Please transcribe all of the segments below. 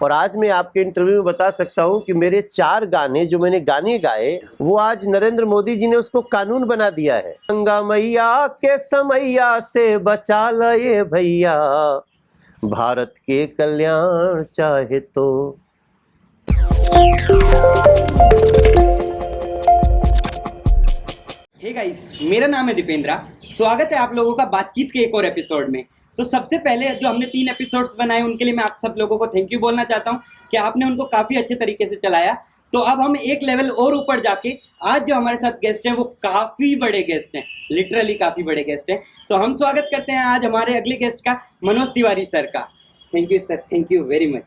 और आज मैं आपके इंटरव्यू में बता सकता हूं कि मेरे 4 गाने जो मैंने गाने गाए वो आज नरेंद्र मोदी जी ने उसको कानून बना दिया है। गंगा मैया के समैया से बचा लए भैया, भारत के कल्याण चाहे तो। हे गाइस, मेरा नाम है दीपेंद्रा। स्वागत है आप लोगों का बातचीत के एक और एपिसोड में। तो सबसे पहले जो हमने 3 एपिसोड्स बनाए उनके लिए मैं आप सब लोगों को थैंक यू बोलना चाहता हूं कि आपने उनको काफ़ी अच्छे तरीके से चलाया। तो अब हम एक लेवल और ऊपर जाके आज जो हमारे साथ गेस्ट हैं वो काफ़ी बड़े गेस्ट हैं, लिटरली काफ़ी बड़े गेस्ट हैं। तो हम स्वागत करते हैं आज हमारे अगले गेस्ट का, मनोज तिवारी सर का। Thank you sir, thank you very much.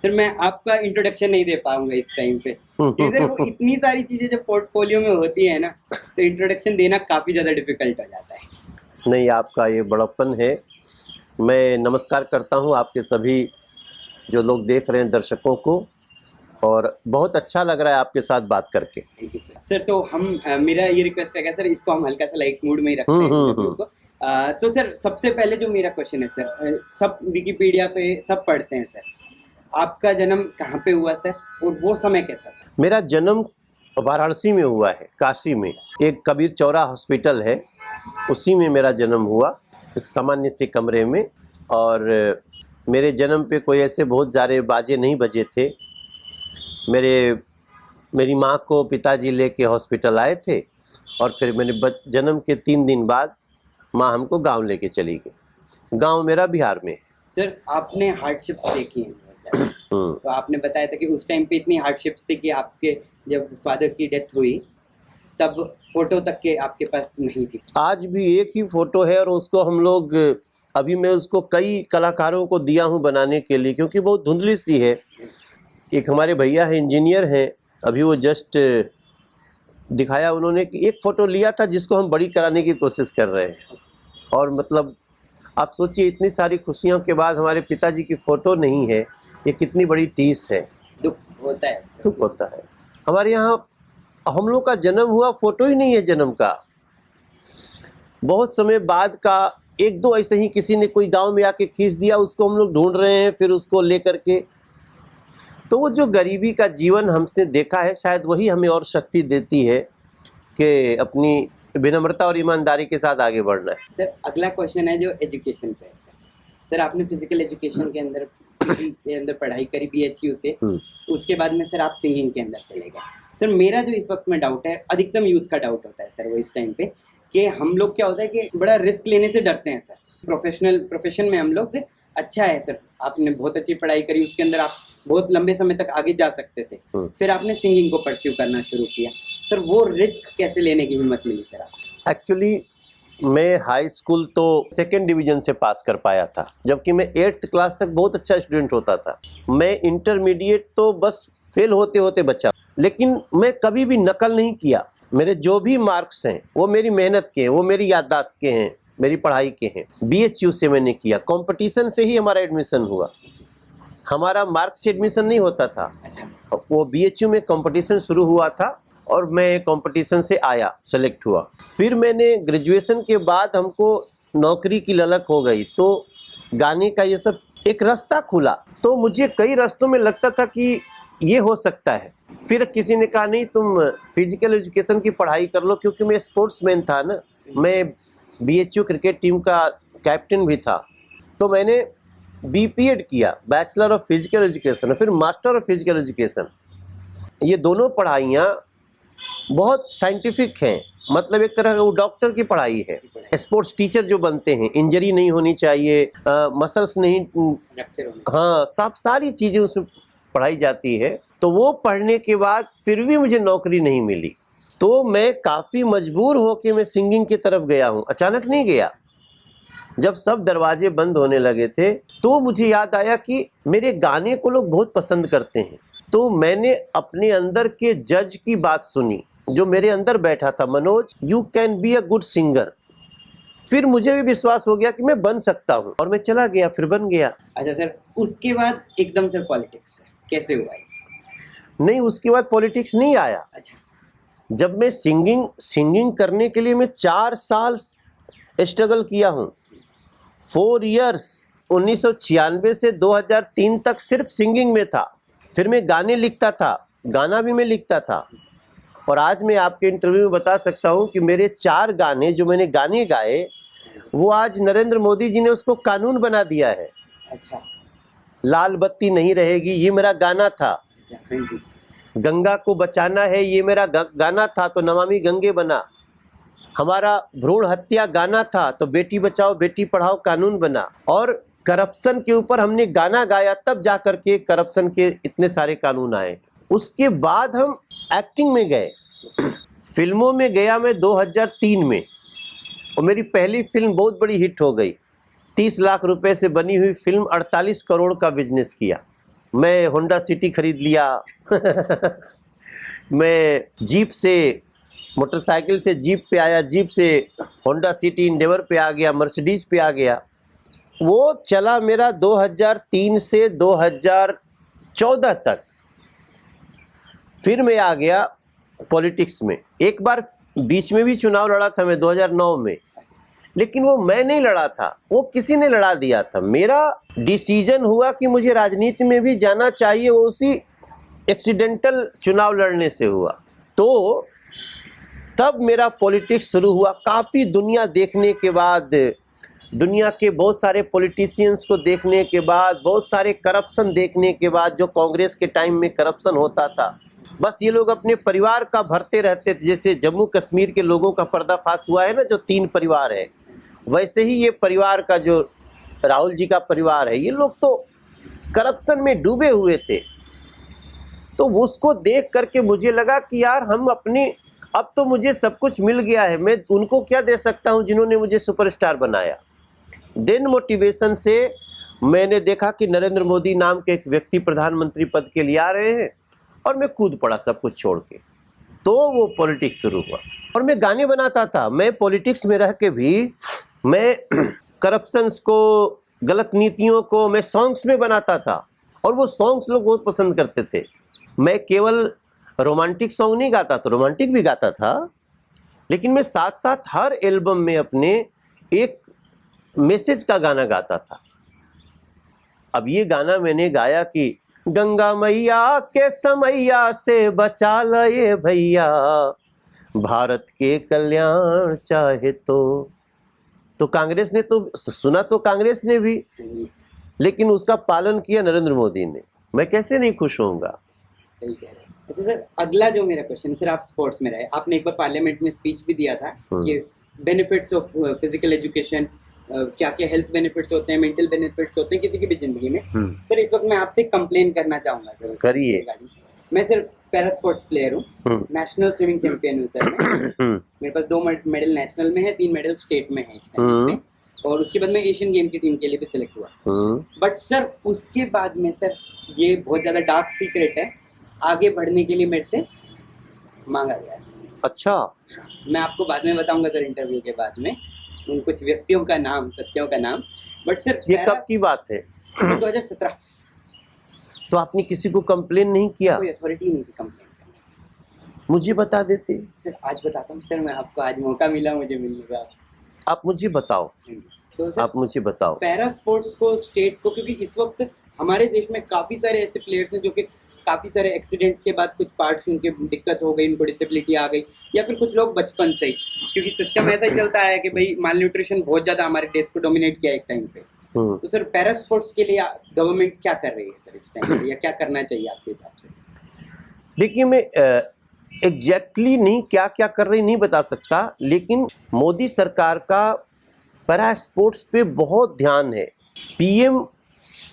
Sir मैं आपका इंट्रोडक्शन नहीं दे पाऊंगा इस टाइम पे, इधर वो इतनी सारी चीजें जब पोर्टफोलियो में होती है ना, तो इंट्रोडक्शन देना काफी ज्यादा डिफिकल्ट हो जाता है। नहीं, आपका ये बड़प्पन है। मैं नमस्कार करता हूं आपके सभी जो लोग देख रहे हैं दर्शकों को, और बहुत अच्छा लग रहा है आपके साथ बात करके। Thank you sir. सर तो हम मेरा ये रिक्वेस्ट है सर, इसको हम हल्का सा लाइट मूड में ही रखते हैं इंटरव्यू को। तो सर सबसे पहले जो मेरा क्वेश्चन है सर, सब विकिपीडिया पे सब पढ़ते हैं सर, आपका जन्म कहाँ पे हुआ सर और वो समय कैसा था? मेरा जन्म वाराणसी में हुआ है, काशी में। एक कबीर चौरा हॉस्पिटल है, उसी में मेरा जन्म हुआ, एक सामान्य से कमरे में। और मेरे जन्म पे कोई ऐसे बहुत ज़्यादा बाजे नहीं बजे थे। मेरी माँ को पिताजी लेके हॉस्पिटल आए थे और फिर मेरे जन्म के 3 दिन बाद माँ हमको गांव लेके चली गई। गांव मेरा बिहार में है। सर आपने हार्डशिप्स देखी हैं तो आपने बताया था कि उस टाइम पे इतनी हार्डशिप्स थी कि आपके जब फादर की डेथ हुई तब फोटो तक के आपके पास नहीं थी। आज भी एक ही फोटो है और उसको हम लोग अभी मैं उसको कई कलाकारों को दिया हूँ बनाने के लिए, क्योंकि बहुत धुंधली सी है। एक हमारे भैया है, इंजीनियर हैं, अभी वो जस्ट दिखाया उन्होंने कि एक फ़ोटो लिया था जिसको हम बड़ी कराने की कोशिश कर रहे हैं। और मतलब आप सोचिए, इतनी सारी खुशियों के बाद हमारे पिताजी की फ़ोटो नहीं है, ये कितनी बड़ी टीस है। दुख होता है, दुख होता है। हमारे यहाँ हम लोग का जन्म हुआ, फ़ोटो ही नहीं है जन्म का। बहुत समय बाद का 1-2 ऐसे ही किसी ने कोई गांव में आके खींच दिया, उसको हम लोग ढूंढ रहे हैं, फिर उसको लेकर के। तो वो जो गरीबी का जीवन हमसे देखा है, शायद वही हमें और शक्ति देती है कि अपनी विनम्रता और ईमानदारी के साथ आगे बढ़ना है। सर अगला क्वेश्चन है जो एजुकेशन पे है सर। आपने फिजिकल एजुकेशन के अंदर पढ़ाई करी BHU से, उसके बाद में सर आप सिंगिंग के अंदर चले गए। सर मेरा जो इस वक्त में डाउट है, अधिकतम यूथ का डाउट होता है सर वो इस टाइम पे, कि हम लोग क्या होता है कि बड़ा रिस्क लेने से डरते हैं सर। प्रोफेशन में हम लोग अच्छा है सर, आपने बहुत अच्छी पढ़ाई करी, उसके अंदर आप बहुत लंबे समय तक आगे जा सकते थे, फिर आपने सिंगिंग को परस्यू करना शुरू किया। सर वो रिस्क कैसे लेने की हिम्मत मिली सर आपको? एक्चुअली मैं हाई स्कूल तो 2nd डिवीज़न से पास कर पाया था, जबकि मैं 8th क्लास तक बहुत अच्छा स्टूडेंट होता था। मैं इंटरमीडिएट तो बस फेल होते होते बचा, लेकिन मैं कभी भी नकल नहीं किया। मेरे जो भी मार्क्स हैं वो मेरी मेहनत के हैं, वो मेरी याददाश्त के हैं, मेरी पढ़ाई के हैं। BHU से मैंने किया, कंपटीशन से ही हमारा एडमिशन हुआ, हमारा मार्क्स से एडमिशन नहीं होता था। वो BHU में कंपटीशन शुरू हुआ था और मैं कंपटीशन से आया, सेलेक्ट हुआ। फिर मैंने ग्रेजुएशन के बाद हमको नौकरी की ललक हो गई, तो गाने का ये सब एक रास्ता खुला। तो मुझे कई रास्तों में लगता था कि ये हो सकता है। फिर किसी ने कहा नहीं, तुम फिजिकल एजुकेशन की पढ़ाई कर लो, क्योंकि मैं स्पोर्ट्समैन था ना, मैं BHU क्रिकेट टीम का कैप्टन भी था। तो मैंने BPED किया, बैचलर ऑफ फिजिकल एजुकेशन, और फिर मास्टर ऑफ फिजिकल एजुकेशन। ये दोनों पढ़ाइयाँ बहुत साइंटिफिक हैं, मतलब एक तरह का वो डॉक्टर की पढ़ाई है। स्पोर्ट्स टीचर जो बनते हैं, इंजरी नहीं होनी चाहिए, मसल्स नहीं, हाँ, सब सारी चीज़ें उसमें पढ़ाई जाती है। तो वो पढ़ने के बाद फिर भी मुझे नौकरी नहीं मिली, तो मैं काफ़ी मजबूर होकर मैं सिंगिंग की तरफ गया हूँ। अचानक नहीं गया, जब सब दरवाजे बंद होने लगे थे तो मुझे याद आया कि मेरे गाने को लोग बहुत पसंद करते हैं। तो मैंने अपने अंदर के जज की बात सुनी, जो मेरे अंदर बैठा था, Manoj you can be a good singer. फिर मुझे भी विश्वास हो गया कि मैं बन सकता हूँ, और मैं चला गया, फिर बन गया। अच्छा सर, उसके बाद एकदम से पॉलिटिक्स कैसे हुआ? नहीं, उसके बाद पॉलिटिक्स नहीं आया। अच्छा। जब मैं सिंगिंग करने के लिए मैं 4 साल स्ट्रगल किया हूँ, 4 years। 1996 से 2003 तक सिर्फ सिंगिंग में था। फिर मैं गाने लिखता था, गाना भी मैं लिखता था। और आज मैं आपके इंटरव्यू में बता सकता हूँ कि मेरे 4 गाने जो मैंने गाने गाए, वो आज नरेंद्र मोदी जी ने उसको कानून बना दिया है। अच्छा। लाल बत्ती नहीं रहेगी, ये मेरा गाना था। हाँ जी। गंगा को बचाना है, ये मेरा गाना था, तो नमामि गंगे बना। हमारा भ्रूण हत्या गाना था, तो बेटी बचाओ बेटी पढ़ाओ कानून बना। और करप्शन के ऊपर हमने गाना गाया, तब जा कर के करप्शन के इतने सारे कानून आए। उसके बाद हम एक्टिंग में गए, फिल्मों में गया मैं 2003 में, और मेरी पहली फिल्म बहुत बड़ी हिट हो गई। 30 लाख रुपए से बनी हुई फिल्म 48 करोड़ का बिजनेस किया। मैं होंडा सिटी खरीद लिया मैं जीप से, मोटरसाइकिल से जीप पे आया, जीप से होंडा सिटी इंडेवर पे आ गया, मर्सिडीज पे आ गया। वो चला मेरा 2003 से 2014 तक। फिर मैं आ गया पॉलिटिक्स में। एक बार बीच में भी चुनाव लड़ा था मैं 2009 में, लेकिन वो मैं नहीं लड़ा था, वो किसी ने लड़ा दिया था। मेरा डिसीजन हुआ कि मुझे राजनीति में भी जाना चाहिए, वो उसी एक्सीडेंटल चुनाव लड़ने से हुआ। तो तब मेरा पॉलिटिक्स शुरू हुआ। काफ़ी दुनिया देखने के बाद, दुनिया के बहुत सारे पॉलिटिशियंस को देखने के बाद, बहुत सारे करप्शन देखने के बाद, जो कांग्रेस के टाइम में करप्शन होता था, बस ये लोग अपने परिवार का भरते रहते थे। जैसे जम्मू कश्मीर के लोगों का पर्दाफाश हुआ है ना, जो 3 परिवार है, वैसे ही ये परिवार का, जो राहुल जी का परिवार है, ये लोग तो करप्शन में डूबे हुए थे। तो उसको देख करके मुझे लगा कि यार हम अपने, अब तो मुझे सब कुछ मिल गया है, मैं उनको क्या दे सकता हूँ जिन्होंने मुझे सुपरस्टार बनाया। देन मोटिवेशन से मैंने देखा कि नरेंद्र मोदी नाम के एक व्यक्ति प्रधानमंत्री पद के लिए आ रहे हैं, और मैं कूद पड़ा सब कुछ छोड़ के। तो वो पॉलिटिक्स शुरू हुआ, और मैं गाने बनाता था। मैं पॉलिटिक्स में रह के भी मैं करप्शंस को, गलत नीतियों को मैं सॉन्ग्स में बनाता था, और वो सॉन्ग्स लोग बहुत पसंद करते थे। मैं केवल रोमांटिक सॉन्ग नहीं गाता था, रोमांटिक भी गाता था, लेकिन मैं साथ साथ हर एल्बम में अपने एक मैसेज का गाना गाता था। अब ये गाना मैंने गाया कि गंगा मैया के समैया से बचा लए भैया, भारत के कल्याण चाहे तो कांग्रेस ने तो सुना, तो कांग्रेस ने भी, लेकिन उसका पालन किया नरेंद्र मोदी ने। मैं कैसे नहीं खुश होऊंगा। सही कह रहे हैं। अच्छा सर, अगला जो मेरा क्वेश्चन, सर आप स्पोर्ट्स में रहे, आपने एक बार पार्लियामेंट में स्पीच भी दिया था कि बेनिफिट्स ऑफ फिजिकल एजुकेशन, क्या क्या हेल्थ बेनिफिट्स होते हैं, मेंटल बेनिफिट्स होते हैं किसी की भी जिंदगी में। सर इस वक्त मैं आपसे कंप्लेन करना चाहूंगा सर। करिए। मैं सर पैरा स्पोर्ट्स प्लेयर हूँ, नेशनल स्विमिंग चैंपियन हूँ सर मैं। मेरे पास 2 मेडल नेशनल में है, 3 मेडल स्टेट में है इस टाइम पे, और उसके बाद मैं एशियन गेम की टीम के लिए भी सिलेक्ट हुआ। बट सर उसके बाद में सर, ये बहुत ज़्यादा डार्क सीक्रेट है, आगे बढ़ने के लिए मेरे से मांगा गया सर। अच्छा, मैं आपको बाद में बताऊंगा सर, इंटरव्यू के बाद में, उन कुछ व्यक्तियों का नाम, तथ्यों का नाम। बट सर ये कब की बात है? 2017। तो आपने किसी को कंप्लेन नहीं किया? कोई अथॉरिटी नहीं थी कंप्लेन करने। मुझे बता देते। सर आज बताता हूँ सर, मैं आपको, आज मौका मिला मुझे मिलने का। आप मुझे बताओ। तो सर आप मुझे बताओ पैरा स्पोर्ट्स को, स्टेट को, क्योंकि इस वक्त हमारे देश में काफ़ी सारे ऐसे प्लेयर्स हैं जो कि काफ़ी सारे एक्सीडेंट्स के बाद कुछ पार्ट्स उनके दिक्कत हो गई, उनको डिसेबिलिटी आ गई, या फिर कुछ लोग बचपन से ही, क्योंकि सिस्टम ऐसा ही चलता है कि भाई माल न्यूट्रिशन बहुत ज़्यादा हमारे देश को डोमिनेट किया एक टाइम पे। तो सर पैरा स्पोर्ट्स के लिए गवर्नमेंट क्या कर रही है सर इस टाइम पे, या क्या करना चाहिए आपके हिसाब से? देखिए, मैं एग्जैक्टली नहीं क्या क्या कर रही नहीं बता सकता, लेकिन मोदी सरकार का पैरा स्पोर्ट्स पे बहुत ध्यान है। पीएम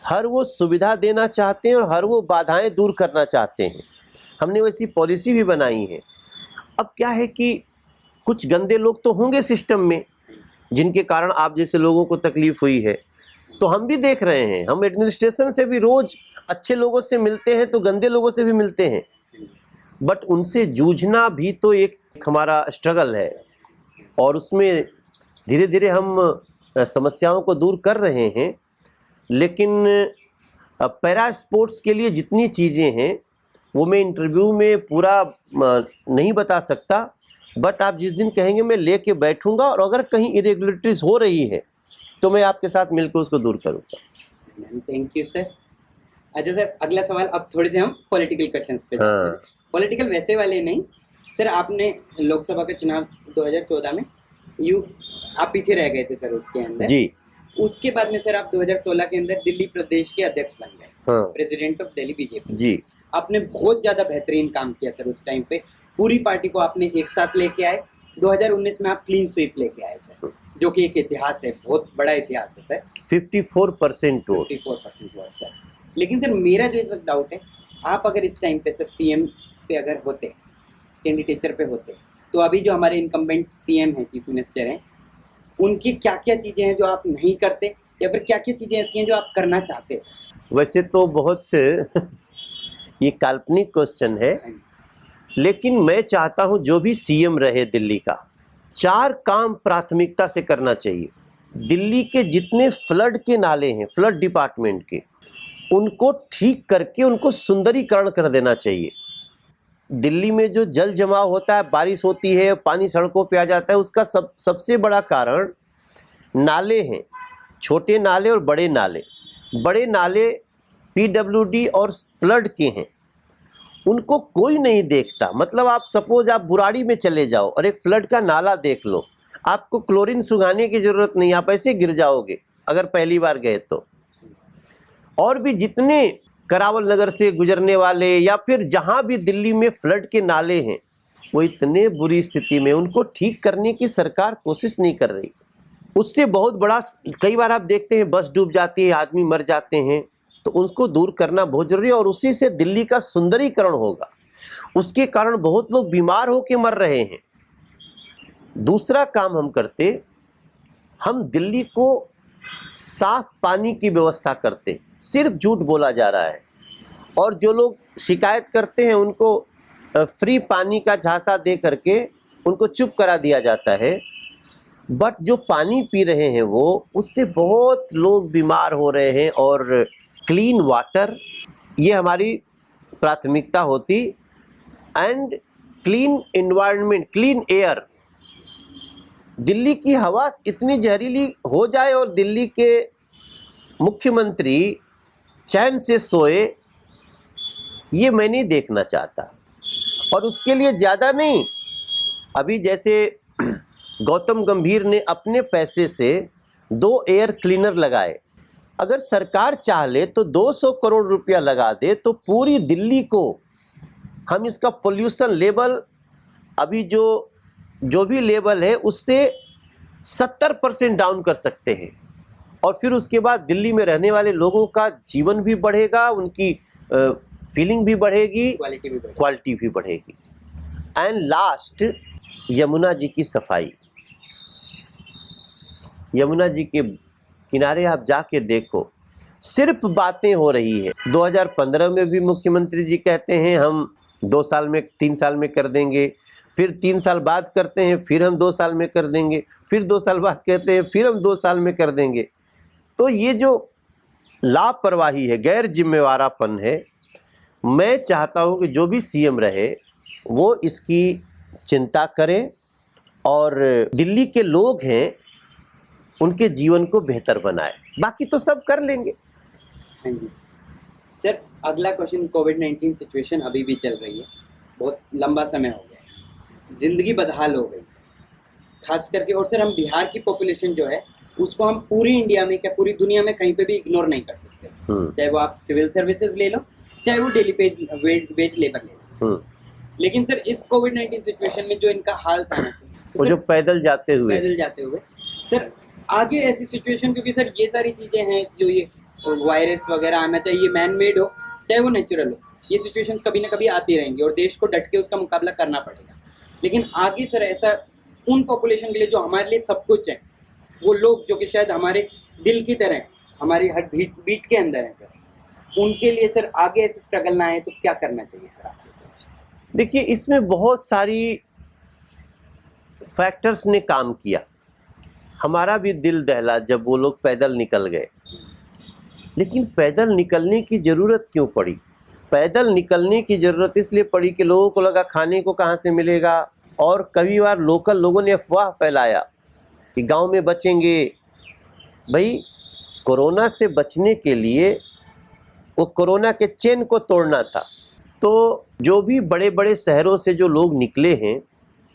हर वो सुविधा देना चाहते हैं और हर वो बाधाएं दूर करना चाहते हैं। हमने वैसी पॉलिसी भी बनाई है। अब क्या है कि कुछ गंदे लोग तो होंगे सिस्टम में, जिनके कारण आप जैसे लोगों को तकलीफ हुई है, तो हम भी देख रहे हैं। हम एडमिनिस्ट्रेशन से भी रोज अच्छे लोगों से मिलते हैं, तो गंदे लोगों से भी मिलते हैं, बट उनसे जूझना भी तो एक हमारा स्ट्रगल है, और उसमें धीरे धीरे हम समस्याओं को दूर कर रहे हैं। लेकिन पैरा स्पोर्ट्स के लिए जितनी चीज़ें हैं वो मैं इंटरव्यू में पूरा नहीं बता सकता, बट आप जिस दिन कहेंगे मैं लेके बैठूंगा, और अगर कहीं इरेगुलरिटीज़ हो रही है तो मैं आपके साथ मिलकर उसको दूर करूँगा। Thank you sir. अच्छा सर, अगला सवाल अब थोड़े से हम पॉलिटिकल क्वेश्चंस पे जाते हैं। हाँ पॉलिटिकल वैसे वाले नहीं सर, आपने लोकसभा का चुनाव 2014 में आप पीछे रह गए थे सर उसके अंदर जी। उसके बाद में सर आप 2016 के अंदर दिल्ली प्रदेश के अध्यक्ष बन गए, हाँ प्रेसिडेंट ऑफ दिल्ली बीजेपी। जी। आपने बहुत ज्यादा बेहतरीन काम किया सर उस टाइम पे, पूरी पार्टी को आपने एक साथ लेके आए। 2019 में आप क्लीन स्वीप लेके आए सर, जो कि एक इतिहास है, बहुत बड़ा इतिहास है सर। 54% वोट। 54% vote sir. लेकिन सर मेरा जो इस वक्त डाउट है, आप अगर इस टाइम पे सर सीएम पे अगर होते, कैंडिडेचर पे होते, तो अभी जो हमारे इनकम्बेंट सीएम हैं, चीफ मिनिस्टर हैं, उनकी क्या क्या चीजें हैं जो आप नहीं करते, या फिर क्या क्या चीजें ऐसी हैं जो आप करना चाहते हैं सर? वैसे तो बहुत ये काल्पनिक क्वेश्चन है, लेकिन मैं चाहता हूं जो भी सीएम रहे दिल्ली का, 4 काम प्राथमिकता से करना चाहिए। दिल्ली के जितने फ्लड के नाले हैं, फ्लड डिपार्टमेंट के, उनको ठीक करके उनको सुंदरीकरण कर देना चाहिए। दिल्ली में जो जल जमाव होता है, बारिश होती है, पानी सड़कों पे आ जाता है, उसका सबसे बड़ा कारण नाले हैं, छोटे नाले और बड़े नाले। बड़े नाले पीडब्ल्यूडी और फ्लड के हैं, उनको कोई नहीं देखता। मतलब आप सपोज आप बुराड़ी में चले जाओ और एक फ्लड का नाला देख लो, आपको क्लोरीन सुखाने की ज़रूरत नहीं, आप ऐसे गिर जाओगे अगर पहली बार गए तो। और भी जितने करावल नगर से गुजरने वाले या फिर जहाँ भी दिल्ली में फ्लड के नाले हैं, वो इतने बुरी स्थिति में, उनको ठीक करने की सरकार कोशिश नहीं कर रही। उससे बहुत बड़ा, कई बार आप देखते हैं बस डूब जाती है, आदमी मर जाते हैं, तो उसको दूर करना बहुत जरूरी है, और उसी से दिल्ली का सुंदरीकरण होगा। उसके कारण बहुत लोग बीमार होकर मर रहे हैं। दूसरा काम हम करते, हम दिल्ली को साफ पानी की व्यवस्था करते। सिर्फ झूठ बोला जा रहा है, और जो लोग शिकायत करते हैं उनको फ्री पानी का झांसा दे करके उनको चुप करा दिया जाता है। बट जो पानी पी रहे हैं वो, उससे बहुत लोग बीमार हो रहे हैं। और क्लीन वाटर, ये हमारी प्राथमिकता होती। And clean environment, clean air. Delhi की हवा इतनी जहरीली हो जाए और दिल्ली के मुख्यमंत्री चैन से सोए, ये मैं नहीं देखना चाहता। और उसके लिए ज़्यादा नहीं, अभी जैसे गौतम गंभीर ने अपने पैसे से 2 एयर क्लीनर लगाए। अगर सरकार चाह ले तो 200 करोड़ रुपया लगा दे, तो पूरी दिल्ली को हम इसका पोल्यूशन लेवल, अभी जो भी लेवल है उससे 70% डाउन कर सकते हैं। और फिर उसके बाद दिल्ली में रहने वाले लोगों का जीवन भी बढ़ेगा, उनकी फीलिंग भी बढ़ेगी, क्वालिटी भी बढ़ेगी। एंड लास्ट, यमुना जी की सफाई। यमुना जी के किनारे आप जाके देखो, सिर्फ बातें हो रही है। 2015 में भी मुख्यमंत्री जी कहते हैं हम 2 साल में, 3 साल में कर देंगे, फिर 3 साल बाद करते हैं, फिर हम 2 साल में कर देंगे, फिर 2 साल बाद कहते हैं, फिर हम 2 साल में कर देंगे। तो ये जो लापरवाही है, गैर जिम्मेवारापन है, मैं चाहता हूँ कि जो भी सीएम रहे वो इसकी चिंता करे, और दिल्ली के लोग हैं उनके जीवन को बेहतर बनाए। बाकी तो सब कर लेंगे। हाँ जी सर, अगला क्वेश्चन, कोविड-19 सिचुएशन अभी भी चल रही है, बहुत लंबा समय हो गया है, जिंदगी बदहाल हो गई सर, खास करके। और सर हम बिहार की पॉपुलेशन जो है उसको हम पूरी इंडिया में, क्या पूरी दुनिया में कहीं पे भी इग्नोर नहीं कर सकते। चाहे वो आप सिविल सर्विसेज ले लो, चाहे वो डेली वेज लेबर ले लो। लेकिन सर इस कोविड-19 सिचुएशन में जो इनका हाल था ना सर, वो जो पैदल जाते हुए सर, आगे ऐसी सिचुएशन, क्योंकि सर ये सारी चीजें हैं जो ये वायरस वगैरह आना चाहिए, मैन मेड हो चाहे वो नेचुरल हो, ये सिचुएशंस कभी ना कभी आती रहेंगी और देश को डट के उसका मुकाबला करना पड़ेगा। लेकिन आगे सर ऐसा उन पॉपुलेशन के लिए जो हमारे लिए सब कुछ है, वो लोग जो कि शायद हमारे दिल की तरह हमारी हर बीट के अंदर है सर, उनके लिए सर आगे ऐसे स्ट्रगल ना आए तो क्या करना चाहिए सर आपके? देखिए, इसमें बहुत सारी फैक्टर्स ने काम किया। हमारा भी दिल दहला जब वो लोग पैदल निकल गए। लेकिन पैदल निकलने की ज़रूरत क्यों पड़ी? पैदल निकलने की ज़रूरत इसलिए पड़ी कि लोगों को लगा खाने को कहाँ से मिलेगा, और कई बार लोकल लोगों ने अफवाह फैलाया कि गांव में बचेंगे, भाई कोरोना से बचने के लिए वो कोरोना के चेन को तोड़ना था। तो जो भी बड़े बड़े शहरों से जो लोग निकले हैं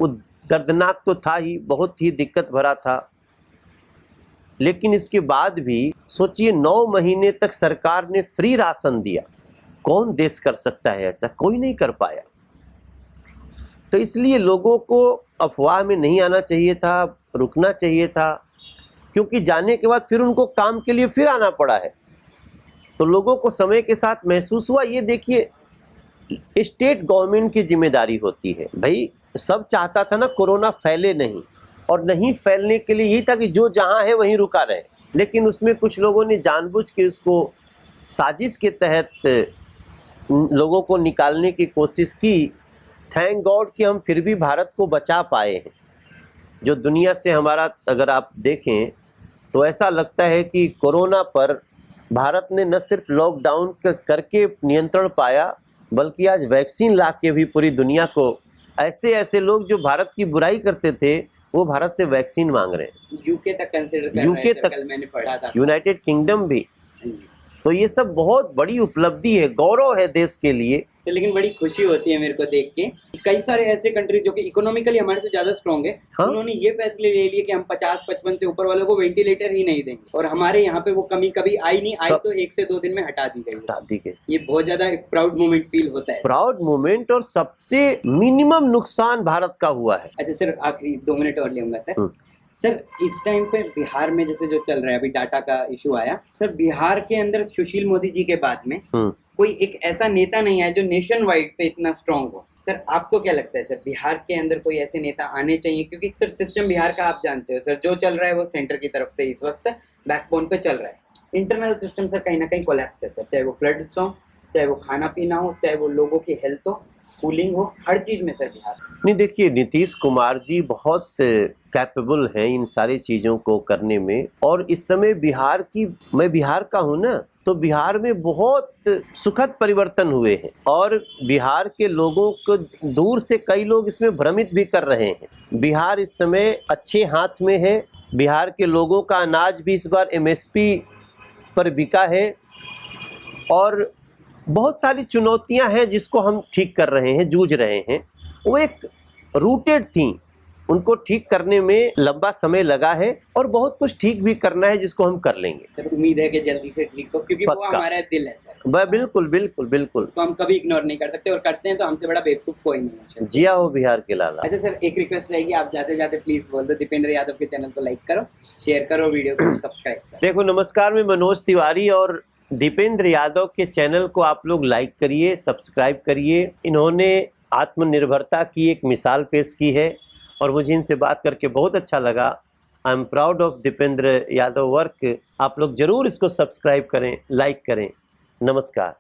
वो दर्दनाक तो था ही, बहुत ही दिक्कत भरा था। लेकिन इसके बाद भी सोचिए 9 महीने तक सरकार ने फ्री राशन दिया। कौन देश कर सकता है ऐसा? कोई नहीं कर पाया। तो इसलिए लोगों को अफवाह में नहीं आना चाहिए था, रुकना चाहिए था, क्योंकि जाने के बाद फिर उनको काम के लिए फिर आना पड़ा है। तो लोगों को समय के साथ महसूस हुआ। ये देखिए स्टेट गवर्नमेंट की जिम्मेदारी होती है। भाई सब चाहता था ना कोरोना फैले नहीं, और नहीं फैलने के लिए यही था कि जो जहाँ है वहीं रुका रहे। लेकिन उसमें कुछ लोगों ने जानबूझ के उसको साजिश के तहत लोगों को निकालने की कोशिश की। थैंक गॉड कि हम फिर भी भारत को बचा पाए हैं। जो दुनिया से हमारा अगर आप देखें तो ऐसा लगता है कि कोरोना पर भारत ने न सिर्फ लॉकडाउन करके नियंत्रण पाया, बल्कि आज वैक्सीन ला के भी पूरी दुनिया को ऐसे लोग जो भारत की बुराई करते थे वो भारत से वैक्सीन मांग रहे हैं। यूके तक कंसिडर कर यूके रहे थे, तक, कल मैंने पढ़ा था। यूनाइटेड किंगडम भी। तो ये सब बहुत बड़ी उपलब्धि है, गौरव है देश के लिए। तो लेकिन बड़ी खुशी होती है मेरे को देख के, कई सारे ऐसे कंट्री जो कि इकोनॉमिकली हमारे से ज्यादा स्ट्रॉन्ग है, हाँ? उन्होंने ये फैसले ले लिए कि हम 50-55 से ऊपर वालों को वेंटिलेटर ही नहीं देंगे। और हमारे यहाँ पे वो कमी कभी आई नहीं, आई तो 1 से 2 दिन में हटा दी गई। ये बहुत ज्यादा एक प्राउड मोमेंट फील होता है। प्राउड मोमेंट, और सबसे मिनिमम नुकसान भारत का हुआ है। अच्छा सर, आखिरी 2 मिनट और लेऊंगा सर। सर इस टाइम पे बिहार में जैसे जो चल रहा है, अभी डाटा का इशू आया सर, बिहार के अंदर सुशील मोदी जी के बाद में कोई एक ऐसा नेता नहीं आया जो नेशन वाइड पे इतना स्ट्रांग हो। सर आपको क्या लगता है सर, बिहार के अंदर कोई ऐसे नेता आने चाहिए? क्योंकि सर सिस्टम बिहार का आप जानते हो सर, जो चल रहा है वो सेंटर की तरफ से इस वक्त बैकबोन पे चल रहा है। इंटरनल सिस्टम सर कहीं ना कहीं कोलैप्स है सर, चाहे वो फ्लड्स हो, चाहे वो खाना पीना हो, चाहे वो लोगों की हेल्थ हो, स्कूलिंग हो, हर चीज में सर बिहार। नहीं देखिए, नीतीश कुमार जी बहुत कैपेबल हैं इन सारी चीज़ों को करने में। और इस समय बिहार की, मैं बिहार का हूँ ना, तो बिहार में बहुत सुखद परिवर्तन हुए हैं। और बिहार के लोगों को दूर से कई लोग इसमें भ्रमित भी कर रहे हैं। बिहार इस समय अच्छे हाथ में है। बिहार के लोगों का अनाज भी इस बार MSP पर बिका है। और बहुत सारी चुनौतियां हैं जिसको हम ठीक कर रहे हैं, जूझ रहे हैं। वो एक रूटेड थी, उनको ठीक करने में लंबा समय लगा है, और बहुत कुछ ठीक भी करना है जिसको हम कर लेंगे। सर उम्मीद है कि जल्दी से ठीक हो, क्योंकि वो हमारा दिल है सर। बिल्कुल बिल्कुल बिल्कुल, उसको हम कभी इग्नोर नहीं कर सकते, और करते हैं तो हमसे बड़ा बेवकूफ कोई नहीं है। जिया हो बिहार के लाला। अच्छा सर, एक रिक्वेस्ट रहेगी, आप जाते जाते प्लीज बोल दो, दीपेंद्र यादव के चैनल को लाइक करो, शेयर करो, वीडियो को सब्सक्राइब करो। देखो नमस्कार, मैं मनोज तिवारी, और दीपेंद्र यादव के चैनल को आप लोग लाइक करिए, सब्सक्राइब करिए। इन्होंने आत्मनिर्भरता की एक मिसाल पेश की है, और मुझे इनसे बात करके बहुत अच्छा लगा। I am proud of Deependra Yadav work. आप लोग जरूर इसको सब्सक्राइब करें, लाइक करें। नमस्कार।